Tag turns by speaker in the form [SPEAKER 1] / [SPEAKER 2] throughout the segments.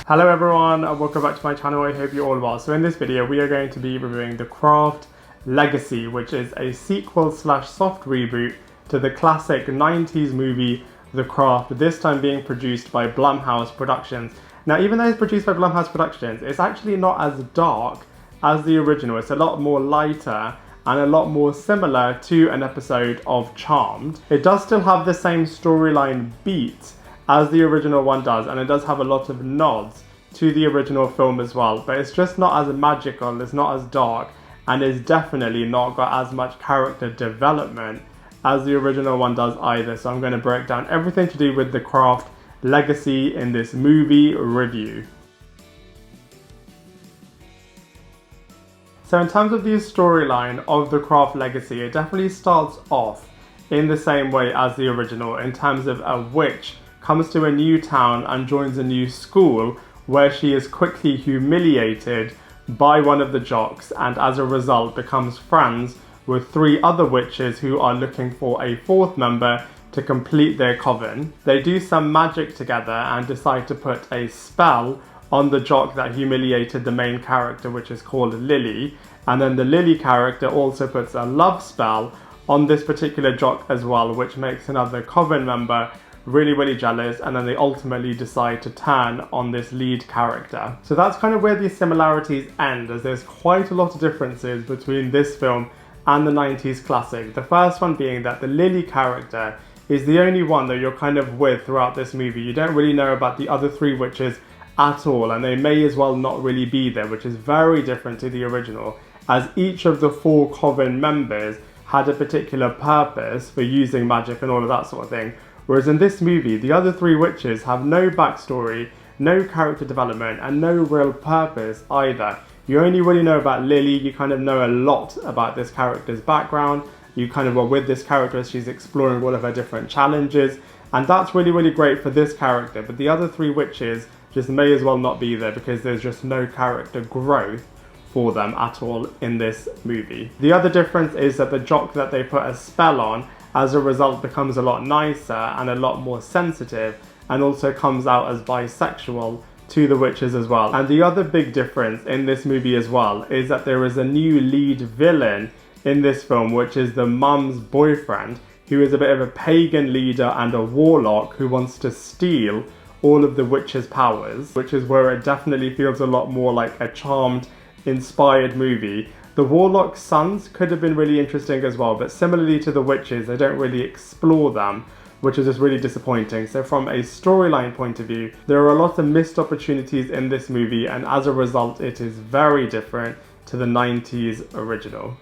[SPEAKER 1] Hello everyone and welcome back to my channel. I hope you're all well. So in this video we are going to be reviewing The Craft Legacy, which is a sequel slash soft reboot to the classic 90s movie The Craft, this time being produced by Blumhouse Productions. Now even though it's produced by Blumhouse Productions, it's actually not as dark as the original. It's a lot more lighter and a lot more similar to an episode of Charmed. It does still have the same storyline beat as the original one does, and it does have a lot of nods to the original film as well, but it's just not as magical, it's not as dark, and it's definitely not got as much character development as the original one does either. So I'm going to break down everything to do with The Craft Legacy in this movie review. So in terms of the storyline of The Craft Legacy, it definitely starts off in the same way as the original, in terms of a witch comes to a new town and joins a new school where she is quickly humiliated by one of the jocks, and as a result becomes friends with three other witches who are looking for a fourth member to complete their coven. They do some magic together and decide to put a spell on the jock that humiliated the main character, which is called Lily, and then the Lily character also puts a love spell on this particular jock as well, which makes another coven member really jealous, and then they ultimately decide to turn on this lead character. So that's kind of where the similarities end, as there's quite a lot of differences between this film and the 90s classic. The first one being that the Lily character is the only one that you're kind of with throughout this movie. You don't really know about the other three witches at all, and they may as well not really be there, which is very different to the original, as each of the four coven members had a particular purpose for using magic and all of that sort of thing. Whereas in this movie, the other three witches have no backstory, no character development, and no real purpose either. You only really know about Lily, you kind of know a lot about this character's background, you kind of are with this character as she's exploring all of her different challenges, and that's really great for this character. But the other three witches just may as well not be there because there's just no character growth for them at all in this movie. The other difference is that the jock that they put a spell on as a result becomes a lot nicer and a lot more sensitive, and also comes out as bisexual to the witches as well. And the other big difference in this movie as well is that there is a new lead villain in this film, which is the mum's boyfriend, who is a bit of a pagan leader and a warlock who wants to steal all of the witches' powers, which is where it definitely feels a lot more like a Charmed inspired movie. The Warlock's sons could have been really interesting as well, but similarly to the witches, they don't really explore them, which is just really disappointing. So from a storyline point of view, there are a lot of missed opportunities in this movie, and as a result, it is very different to the 90s original.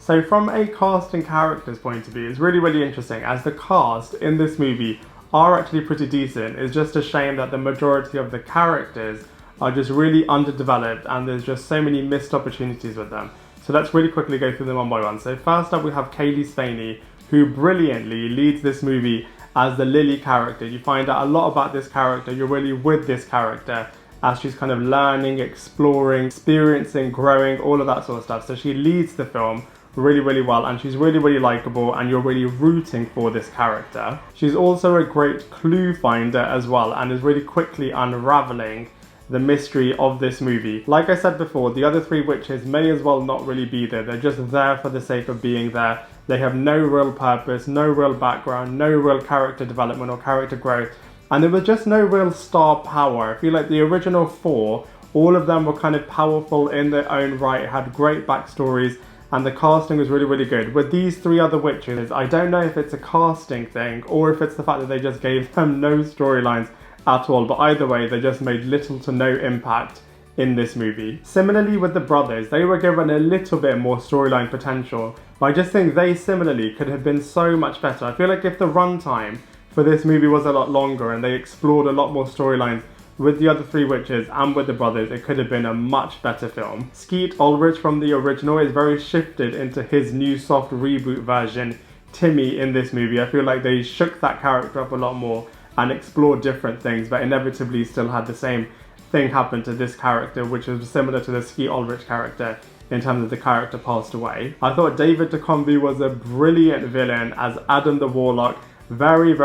[SPEAKER 1] So from a cast and characters point of view, it's really interesting, as the cast in this movie are actually pretty decent. It's just a shame that the majority of the characters are just really underdeveloped, and there's just so many missed opportunities with them. So let's really quickly go through them one by one. So first up we have Cailee Spaeny, who brilliantly leads this movie as the Lily character. You find out a lot about this character, you're really with this character as she's kind of learning, exploring, experiencing, growing, all of that sort of stuff. So she leads the film really well, and she's really likable, and you're really rooting for this character. She's also a great clue finder as well, and is really quickly unraveling the mystery of this movie. Like I said before, the other three witches may as well not really be there. They're just there for the sake of being there. They have no real purpose, no real background, no real character development or character growth, and there was just no real star power. I feel like the original four, all of them were kind of powerful in their own right, had great backstories, and the casting was really good. With these three other witches, I don't know if it's a casting thing or if it's the fact that they just gave them no storylines at all, but either way, they just made little to no impact in this movie. Similarly with the brothers, they were given a little bit more storyline potential, but I just think they similarly could have been so much better. I feel like if the runtime for this movie was a lot longer and they explored a lot more storylines with the other three witches and with the brothers, it could have been a much better film. Skeet Ulrich from the original is very shifted into his new soft reboot version, Timmy, in this movie. I feel like they shook that character up a lot more and explored different things, but inevitably still had the same thing happen to this character, which was similar to the Skeet Ulrich character in terms of the character passed away. I thought David Duchovny was a brilliant villain as Adam the Warlock, very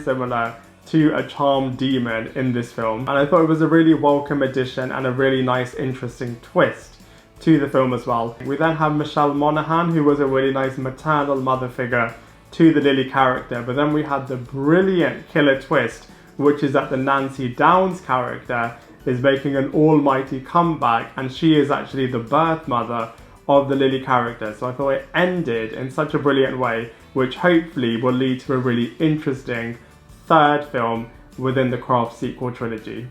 [SPEAKER 1] similar to a charmed demon in this film, and I thought it was a really welcome addition and a really nice, interesting twist to the film as well. We then have Michelle Monaghan, who was a really nice maternal mother figure to the Lily character, but then we had the brilliant killer twist, which is that the Nancy Downs character is making an almighty comeback, and she is actually the birth mother of the Lily character. So I thought it ended in such a brilliant way, which hopefully will lead to a really interesting third film within the Craft sequel trilogy.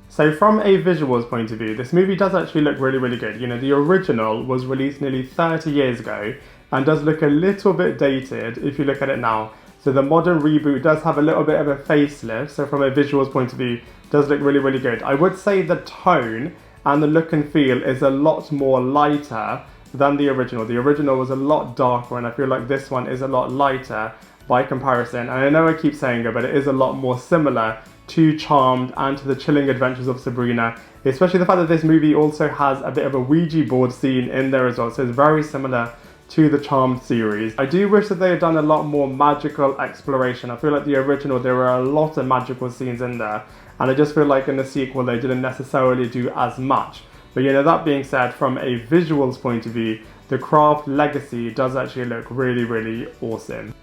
[SPEAKER 1] So from a visuals point of view, this movie does actually look really, really good. You know, the original was released nearly 30 years ago and does look a little bit dated if you look at it now. So the modern reboot does have a little bit of a facelift, so from a visuals point of view, it does look really, really good. I would say the tone and the look and feel is a lot more lighter than the original. The original was a lot darker, and I feel like this one is a lot lighter by comparison. And I know I keep saying it, but it is a lot more similar to Charmed and to the Chilling Adventures of Sabrina, especially the fact that this movie also has a bit of a Ouija board scene in there as well, so it's very similar to the Charmed series. I do wish that they had done a lot more magical exploration. I feel like the original, there were a lot of magical scenes in there, and I just feel like in the sequel they didn't necessarily do as much. But you know, that being said, from a visuals point of view, the Craft Legacy does actually look really, really awesome.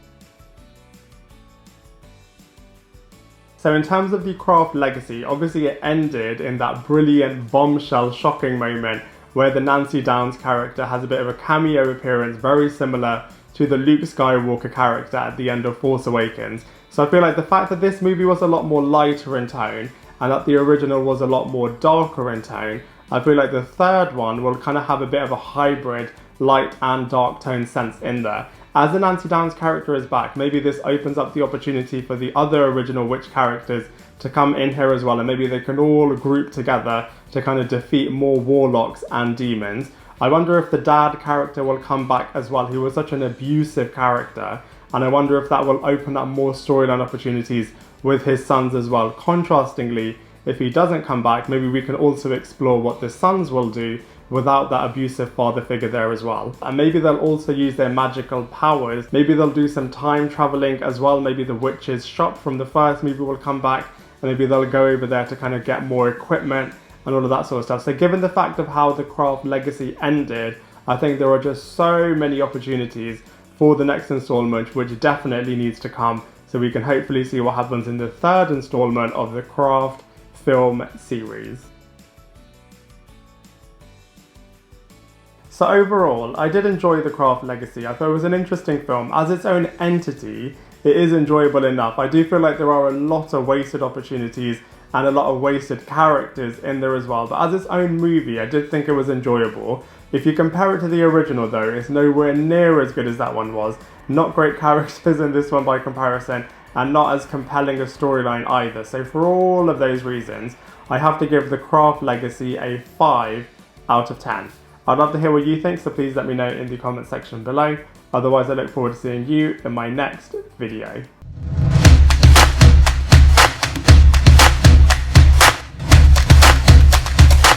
[SPEAKER 1] So in terms of the Craft Legacy, obviously it ended in that brilliant bombshell shocking moment where the Nancy Downs character has a bit of a cameo appearance very similar to the Luke Skywalker character at the end of Force Awakens. So I feel like the fact that this movie was a lot more lighter in tone and that the original was a lot more darker in tone, I feel like the third one will kind of have a bit of a hybrid light and dark tone sense in there. As the Nancy Downs character is back, maybe this opens up the opportunity for the other original witch characters to come in here as well, and maybe they can all group together to kind of defeat more warlocks and demons. I wonder if the dad character will come back as well, who was such an abusive character, and I wonder if that will open up more storyline opportunities with his sons as well. Contrastingly, if he doesn't come back, maybe we can also explore what the sons will do without that abusive father figure there as well. And maybe they'll also use their magical powers. Maybe they'll do some time traveling as well. Maybe the witch's shop from the first movie will come back, and maybe they'll go over there to kind of get more equipment and all of that sort of stuff. So given the fact of how the Craft Legacy ended, I think there are just so many opportunities for the next installment, which definitely needs to come, so we can hopefully see what happens in the third installment of the Craft film series. So overall, I did enjoy The Craft Legacy. I thought it was an interesting film. As its own entity, it is enjoyable enough. I do feel like there are a lot of wasted opportunities and a lot of wasted characters in there as well. But as its own movie, I did think it was enjoyable. If you compare it to the original though, it's nowhere near as good as that one was. Not great characters in this one by comparison, and not as compelling a storyline either. So for all of those reasons, I have to give The Craft Legacy a 5 out of 10. I'd love to hear what you think, so please let me know in the comment section below. Otherwise, I look forward to seeing you in my next video.